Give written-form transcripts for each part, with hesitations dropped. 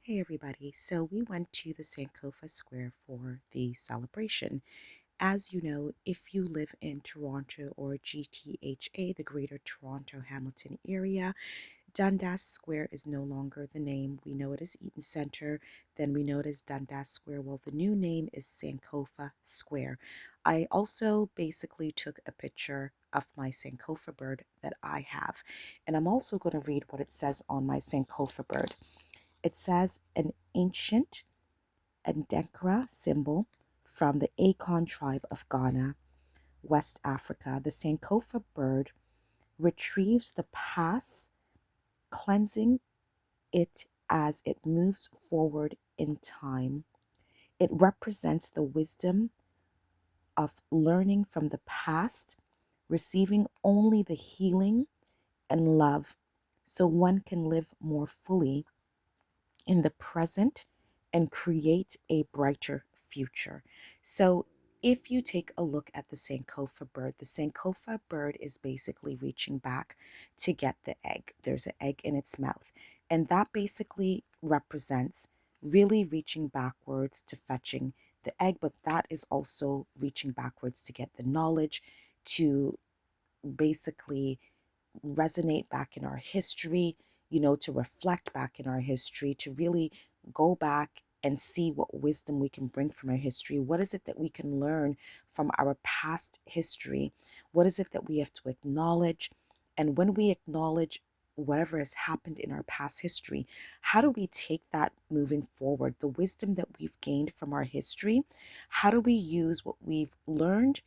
Hey everybody, so we went to the Sankofa Square for the celebration. As you know, if you live in Toronto or GTHA, the Greater Toronto Hamilton area, Dundas Square is no longer the name. We know it as Eaton Centre, then we know it as Dundas Square. Well, the new name is Sankofa Square. I also basically took a picture of my Sankofa bird that I have, and I'm also going to read what it says on my Sankofa bird. It says an ancient Endenkra symbol from the Akon tribe of Ghana, West Africa. The Sankofa bird retrieves the past, cleansing it as it moves forward in time. It represents the wisdom of learning from the past, receiving only the healing and love so one can live more fully in the present and create a brighter future. So, if you take a look at the Sankofa bird is basically reaching back to get the egg. There's an egg in its mouth, and that basically represents really reaching backwards to fetching the egg, but that is also reaching backwards to get the knowledge, to basically resonate back in our history, to reflect back in our history, to really go back and see what wisdom we can bring from our history. What is it that we can learn from our past history? What is it that we have to acknowledge? And when we acknowledge whatever has happened in our past history, how do we take that moving forward? The wisdom that we've gained from our history, how do we use what we've learned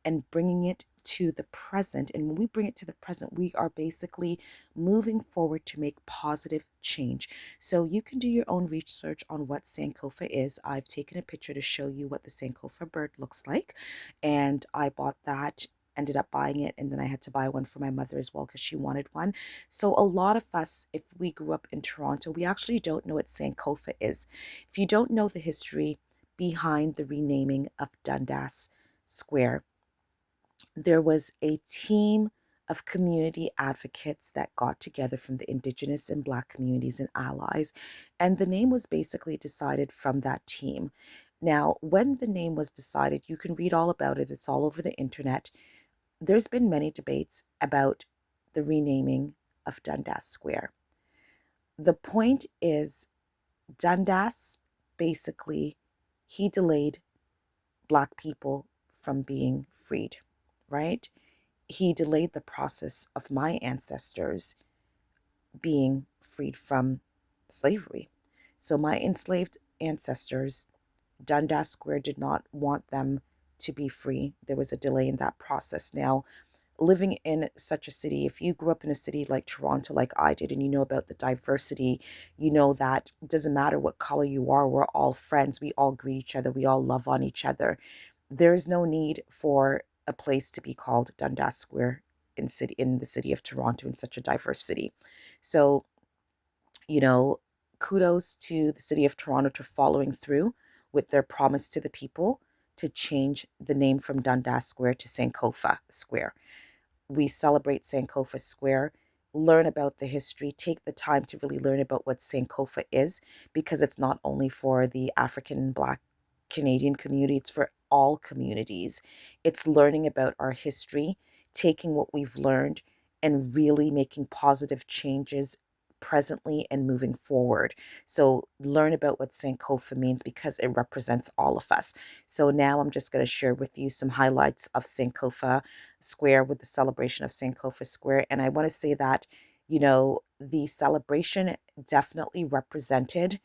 and bringing it to the present? And when we bring it to the present, we are basically moving forward to make positive change. So you can do your own research on what Sankofa is. I've taken a picture to show you what the Sankofa bird looks like, and I bought that, ended up buying it, and then I had to buy one for my mother as well because she wanted one. So a lot of us, if we grew up in Toronto, we actually don't know what Sankofa is. If you don't know the history behind the renaming of Dundas Square, there was a team of community advocates that got together from the Indigenous and Black communities and allies, and the name was basically decided from that team. Now, when the name was decided, you can read all about it, it's all over the internet. There's been many debates about the renaming of Dundas Square. The point is, Dundas basically, he delayed Black people from being freed, right? He delayed the process of my ancestors being freed from slavery. So my enslaved ancestors, Dundas Square did not want them to be free. There was a delay in that process. Now, living in such a city, if you grew up in a city like Toronto, like I did, and you know about the diversity, you know that it doesn't matter what color you are, we're all friends. We all greet each other. We all love on each other. There's no need for a place to be called Dundas Square in the city of Toronto, in such a diverse city. So, you know, kudos to the city of Toronto for following through with their promise to the people to change the name from Dundas Square to Sankofa Square. We celebrate Sankofa Square, learn about the history, take the time to really learn about what Sankofa is, because it's not only for the African and Black Canadian community, it's for all communities. It's learning about our history, taking what we've learned, and really making positive changes presently and moving forward. So learn about what Sankofa means because it represents all of us. So now I'm just going to share with you some highlights of Sankofa Square with the celebration of Sankofa Square. And I want to say that, the celebration definitely represented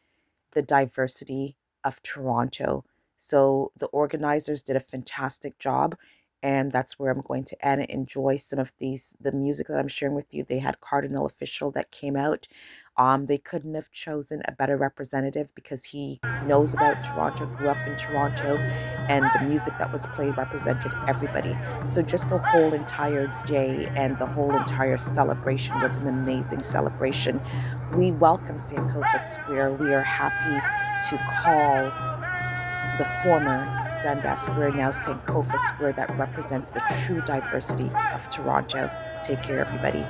the diversity of Toronto. So the organizers did a fantastic job. And that's where I'm going to end and enjoy some of the music that I'm sharing with you. They had Cardinal Official that came out. They couldn't have chosen a better representative because he knows about Toronto, grew up in Toronto, and the music that was played represented everybody. So just the whole entire day and the whole entire celebration was an amazing celebration. We welcome Sankofa Square. We are happy to call the former Dundas Square now Sankofa Square, that represents the true diversity of Toronto. Take care, everybody.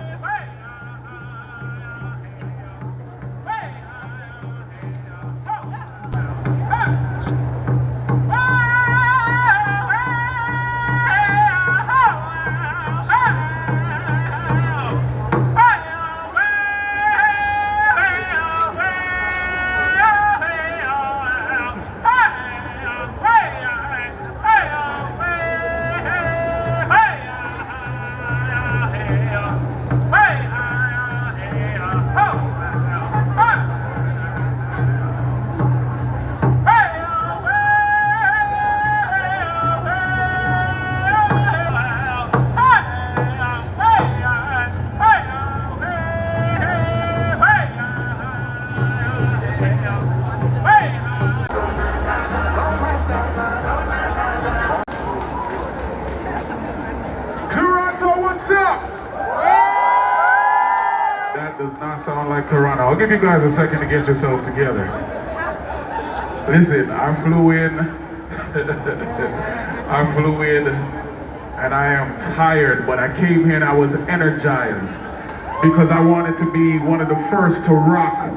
Toronto, what's up? That does not sound like Toronto. I'll give you guys a second to get yourself together. Listen, I flew in, and I am tired, but I came here and I was energized because I wanted to be one of the first to rock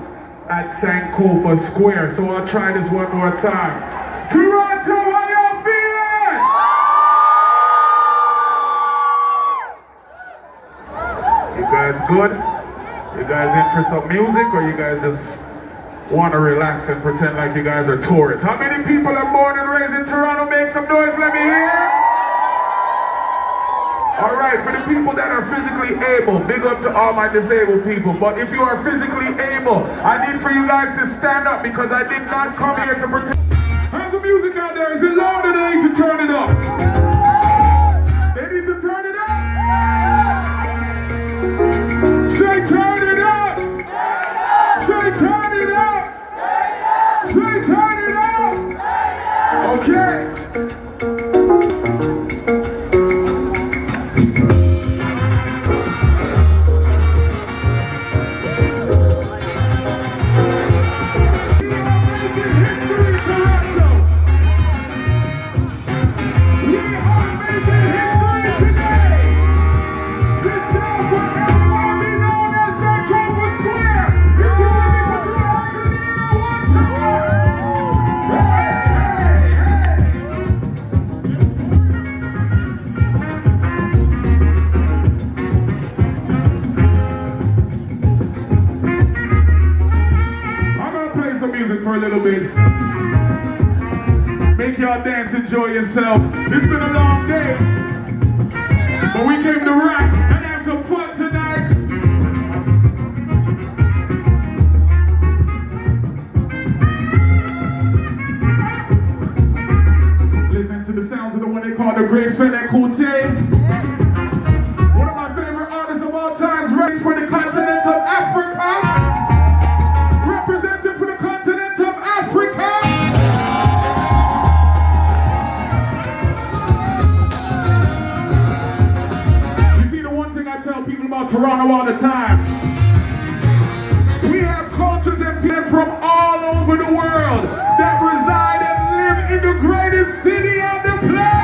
at Sankofa Square. So I'll try this one more time. Toronto, how y'all feeling? You guys good? You guys in for some music, or you guys just want to relax and pretend like you guys are tourists? How many people are born and raised in Toronto? Make some noise, let me hear. All right, for the people that are physically able, big up to all my disabled people. But if you are physically able, I need for you guys to stand up because I did not come here to pretend. How's the music out there? Is it loud or they need to turn it up? They need to turn it up? Say turn it up! Say turn it up! Say turn it up! Okay. For a little bit. Make y'all dance, enjoy yourself. It's been a long day, but we came to rock and have some fun tonight. Listen to the sounds of the one they call the Great Fela Kuti. One of my favorite artists of all times, ready for the continent of Africa. Representing for the continent of Africa. You see, the one thing I tell people about Toronto all the time, we have cultures and people from all over the world that reside and live in the greatest city on the planet.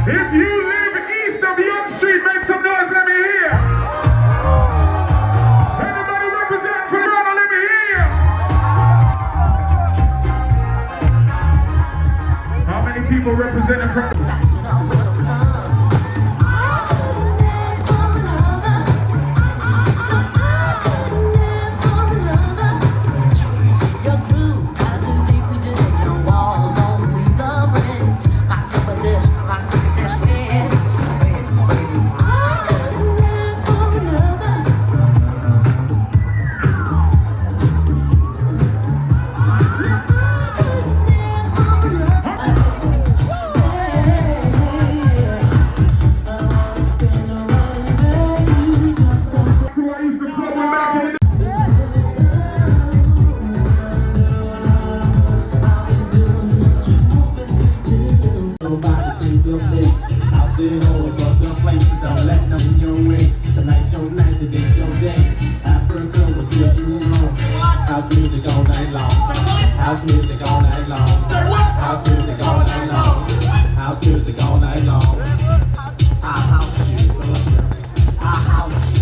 If you live east of Young Street, make some noise, let me hear. Anybody representing for Toronto, let me hear. How many people representing from house music all night long. House music all night long. House music all night long. House music all night long. I house you. I house you.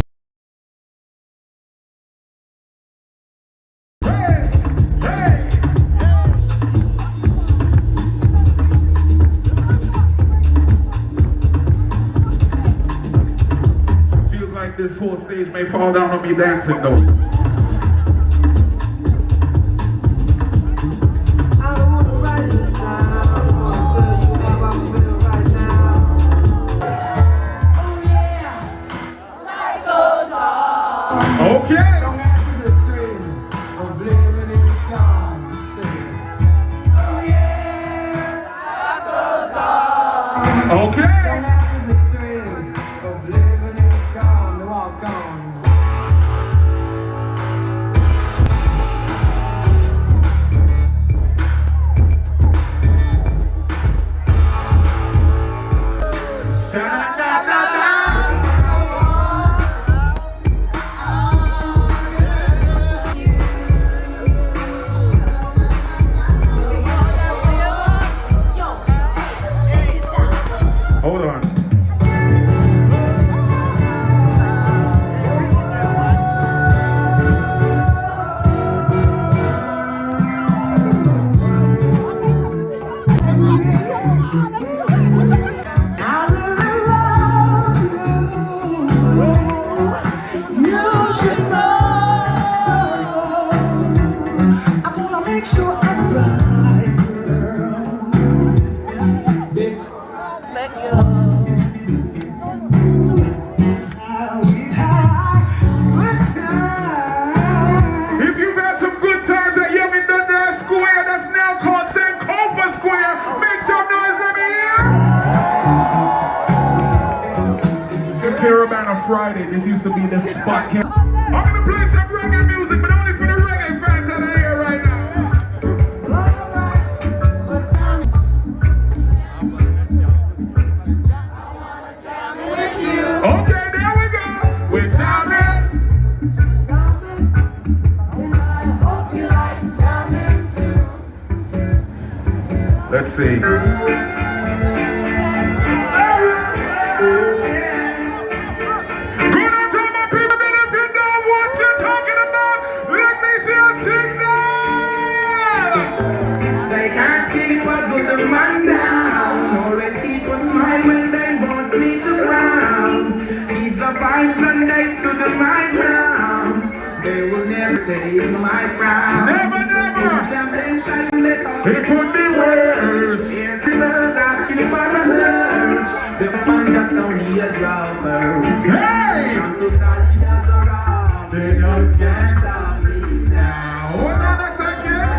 may fall down on me dancing though. Okay. Okay. Hold on. If you've had some good times at Young and Dundas Square, that's now called Sankofa Square, make some noise, let me hear. The Caravana Friday, this used to be the spot. I'm gonna play some reggae music, but only for the reggae fans that are here right now. Okay, there we go. We're jamming. Let's see. Good on to my people, and if you know what you're talking about, let me see a signal. They can't keep a good man down. Always keep a smile when they want me to frown. Keep the vibes and they stood my ground. They will never take my crown. Never, never. It could be worse. Answers asking for a search. The man just don't need a driver. Hey! I'm so sorry, that's around. They just can't Stop me now. Hold on a second.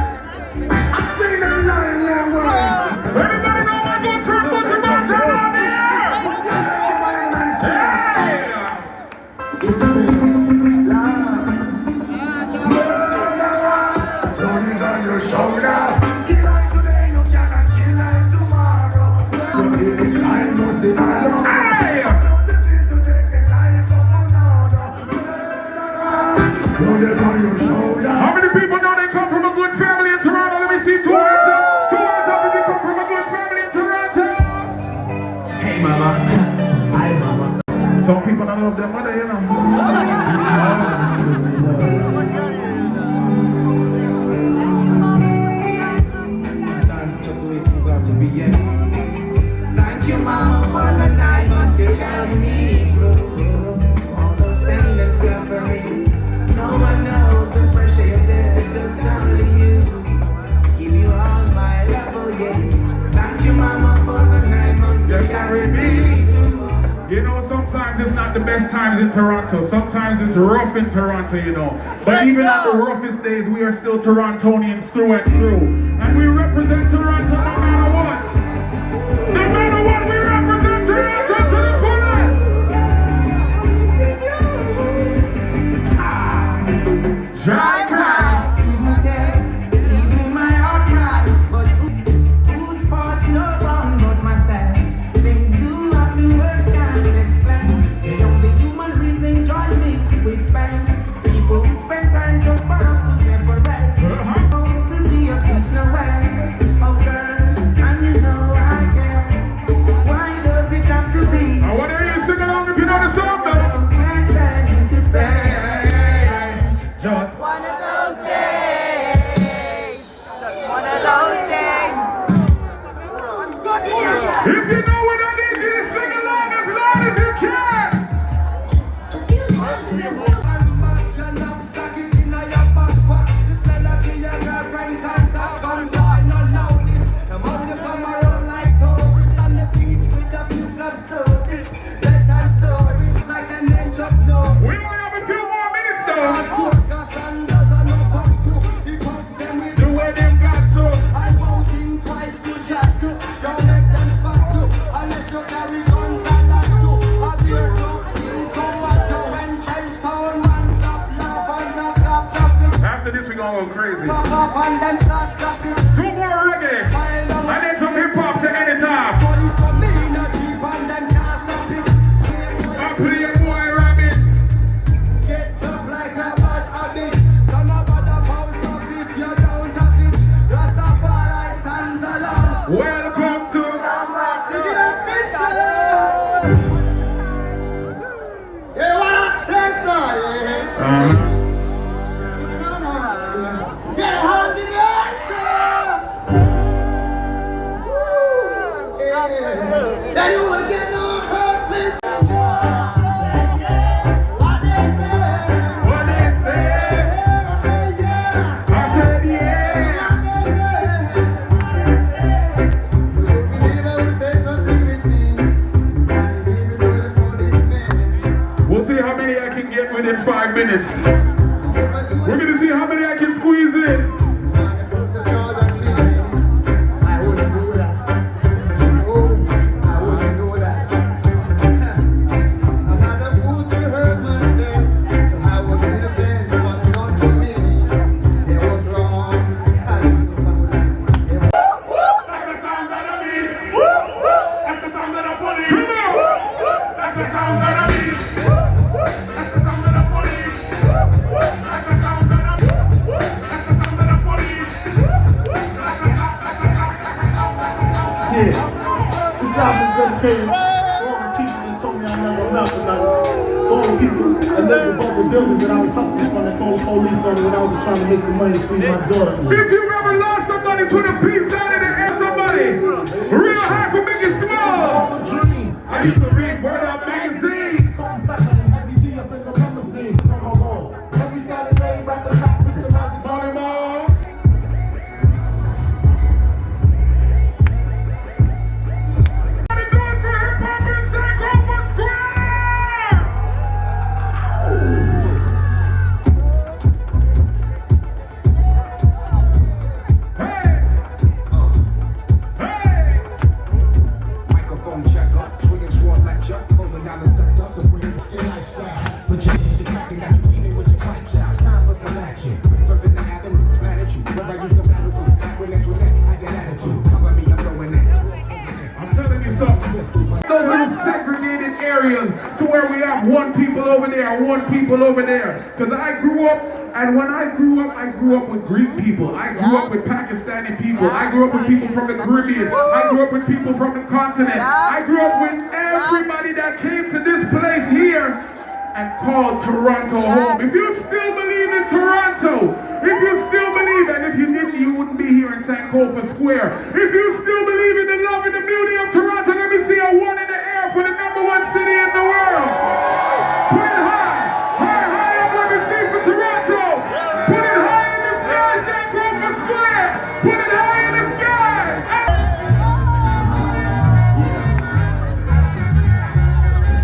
I see them lying there, boy. Everybody know my good friend Butcher Mountain on here? Hey! Shoulder. Kill like today, you cannot kill like tomorrow. You hear the sign, no say hello. Hey! To take the life of another. Put it on your shoulder. How many people know they come from a good family in Toronto? Let me see two hands up. Two hands up if you come from a good family in Toronto. Hey mama. Hi mama. Some people don't love their mother, you know. Thank you, Mama, for the 9 months you carried me through. All those pain and suffering. No one knows the pressure you're there, just only you. Give you all my love, oh yeah. Thank you, Mama, for the 9 months you carried me through. You know, sometimes it's not the best times in Toronto. Sometimes it's rough in Toronto, you know. But even on the roughest days, we are still Torontonians through and through. And we represent Toronto no matter what. No matter what, we represent Toronto to the fullest. Dry cry. Even my heart cry. But whose fault's no wrong but myself? Things do afterwards can't explain. The only human reason joy mixed with pain. People spend time just for us to separate. To see us reach nowhere. Oh girl, and you know I care. Why does it have to be? I want to hear you sing along if you know the song, though. Can't tell you to stay. Just One of those days. Just one of those days. if you know what I need you to sing along as loud as you can. this, we're gonna go crazy. Pop up and then start dropping. 2 more reggae, and then some hip hop to end it off. Police come in a jeep and then can't stop it. Same boy, I'm playing boy rabbits. get up like a bad habit. Son of a post up if you don't have it. Rastafari stands alone. Welcome to Take it up, mister. You wanna say so, yeah? Get a hold in the answer. Yeah. Then you will get no hurt, mister. What they say? what they say. Yeah. I said yeah. We'll see how many I can get within 5 minutes. We're gonna see how many I can squeeze in. I wouldn't do that. Oh, I wouldn't do that. I'm not a fool to hurt myself. So I was innocent. What I done to me, it was wrong. I didn't know that. That's the sound of the beast. That's the sound of the police. That's the sound of the beast. That's the sound of the police. That's the sound of the That's the sound of the police. That's the sound. Yeah, this album is dedicated to all the teachers that told me I never amount to nothing. To all the people that lived above the buildings that I was hustling from that called the police on me when I was just trying to make some money to feed my daughter. If you ever lost somebody, put a piece out of the air, somebody. Real high for making small. All a dream. I used to read Word Up magazine. Something better than every G up in the limousine on my wall. Every Saturday, rap a track, Mr. Magic. Money Mall. What are you doing for hip hop in Sankofa Square? Hey! Hey! Microphone check up, swinging short lecture, closing down the sector, supreme fucking lifestyle. Put your head in the crack and got you feeling with your pipes out. Time for some action. Surfing the avenue, planet you. Where I used to battle to, back when that's your neck, I got attitude. Cover me, I'm throwing it. I'm telling you something. Those little segregated areas to where we have one people over there, one people over there. Because I grew up, and when I grew up with Greek people. I grew up with Pakistani people. I grew up with people from the Caribbean. I grew up with people from the continent. I grew up with everybody that came to this place here and called Toronto home. If you still believe in Toronto, if you still believe, and if you didn't, you wouldn't be here in Sankofa Square. If you still believe in the love and the beauty of Toronto, let me see a 1 in the air for the #1 city in the world. Put it high, high, high up, let me see for Toronto. Put it high in the sky, Sankofa Square. Put it high in the sky.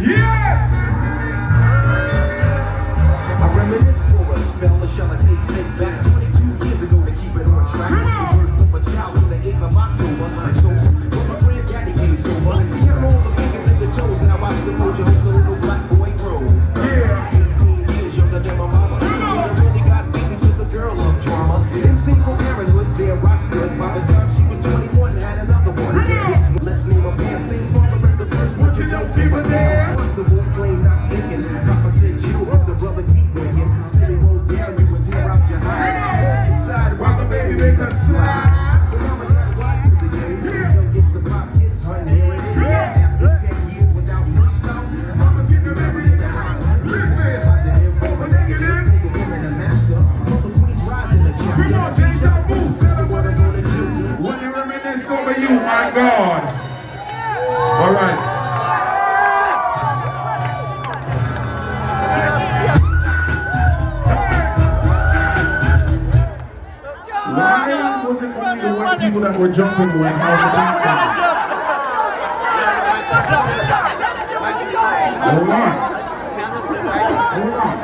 Yes! I reminisce for a spell, or shall I say, think back 22 years ago to keep it on track. The birth of a child on the 8th of October. And so, when my granddaddy came sober, he had all the fingers and the toes. Now I suppose you hope the little black boy grows. Yeah. 18 years younger than my mama. I really got babies with a girl of drama. In single parenthood, there I stood. By the time she was 21, had another one. Let's name a band, same father as the first one. You don't give a damn. Possible claim not thinking. Papa said you, the brother keep ringing. Still he won't dare you and tear out your hide. Inside, while the baby make us slide. The mama got wise to the game. Young gets the pop kids, honey, here it is. After 10 years without no spouse, mama's getting married in the house. Listen. Positive, Over negative. the women a master. All the queens rise in the chapter. Come on, deja vu. Tell them what I'm gonna do. When you reminisce over you, my God. All right. Why was it only the white people that were jumping when I was a black guy? Hold on. Hold on.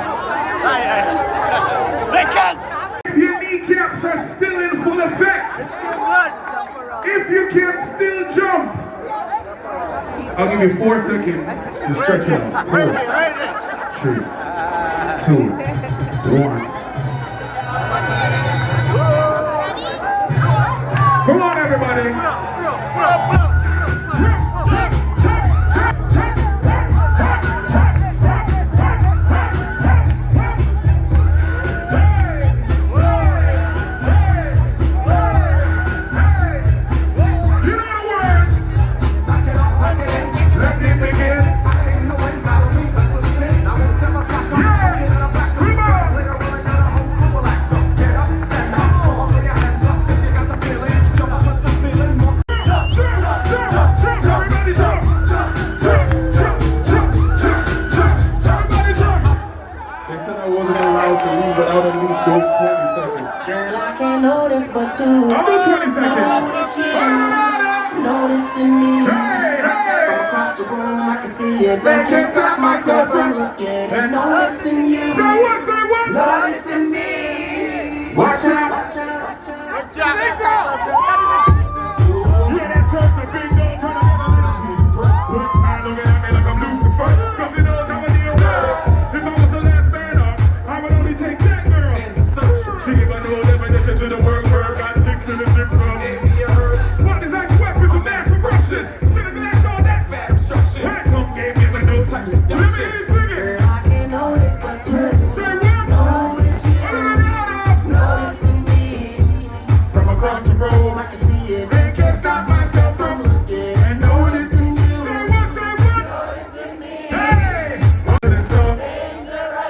If your kneecaps are still in full effect, if you can still jump, I'll give you 4 seconds to stretch it out. 4, 3, 2, 1. They said I wasn't allowed to leave without at least doing 20 seconds. Girl, I can't notice but to I'll do 20 seconds. notice you, noticing me. From across the room, I can see it. But can't stop myself from looking and noticing you. Say what? Noticing me. Watch out, watch out, watch out. Yeah, that sounds a big dog trying to get a little kid. One smile looking at me like I'm Lucifer. Cause he knows how I deal with it. If I was the last man up, I would only take that girl. She give a no definition to the word got chicks in the zip club. What is that? Weapons of mass corruption. Sit in glass all that fat obstruction. Right tongue game giving no types of dumb shit. Let me hear you sing it. Girl, I can't notice but to Say what? notice you, noticing me. From across the room, I can see it. And can't stop myself from looking and noticing you. Say what? Hey! What's up?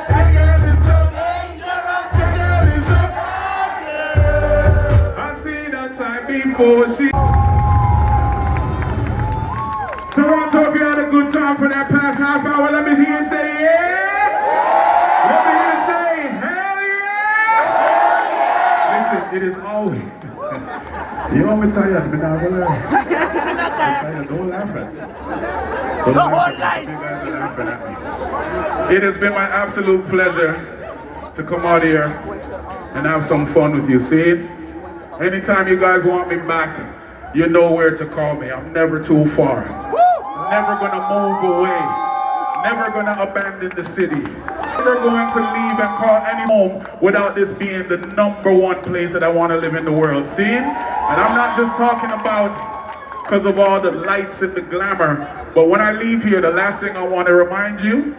That girl is so dangerous. That girl is so I seen that time before she. Toronto, if you had a good time for that past half hour, let me hear you say yeah. Let me hear you say hell yeah. Listen, it is always. You want me tired? Me not gonna lie. I'm tired. Don't laugh at me. Don't laugh at me. You guys are laughing at me. It has been my absolute pleasure to come out here and have some fun with you. See it? Anytime you guys want me back, you know where to call me. I'm never too far. Never gonna move away. Never gonna abandon the city. Never going to leave and call any home without this being the #1 place that I want to live in the world. See? And I'm not just talking about because of all the lights and the glamour, but when I leave here, the last thing I want to remind you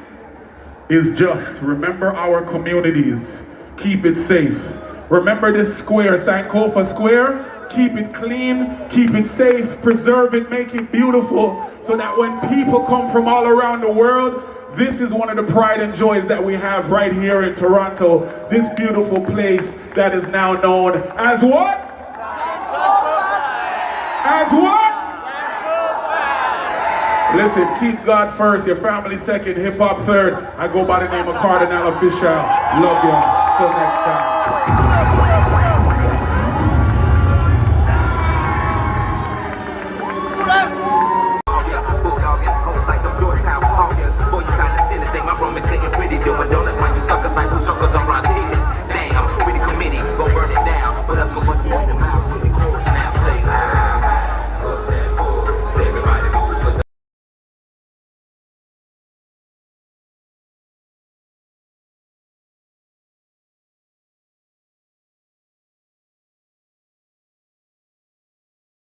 is just remember our communities. Keep it safe. Remember this square, Sankofa Square. Keep it clean, keep it safe, preserve it, make it beautiful, so that when people come from all around the world, this is one of the pride and joys that we have right here in Toronto. This beautiful place that is now known as what? As what? Listen, keep God first, your family second, hip hop third. I go by the name of Cardinal Official. Love y'all. Till next time.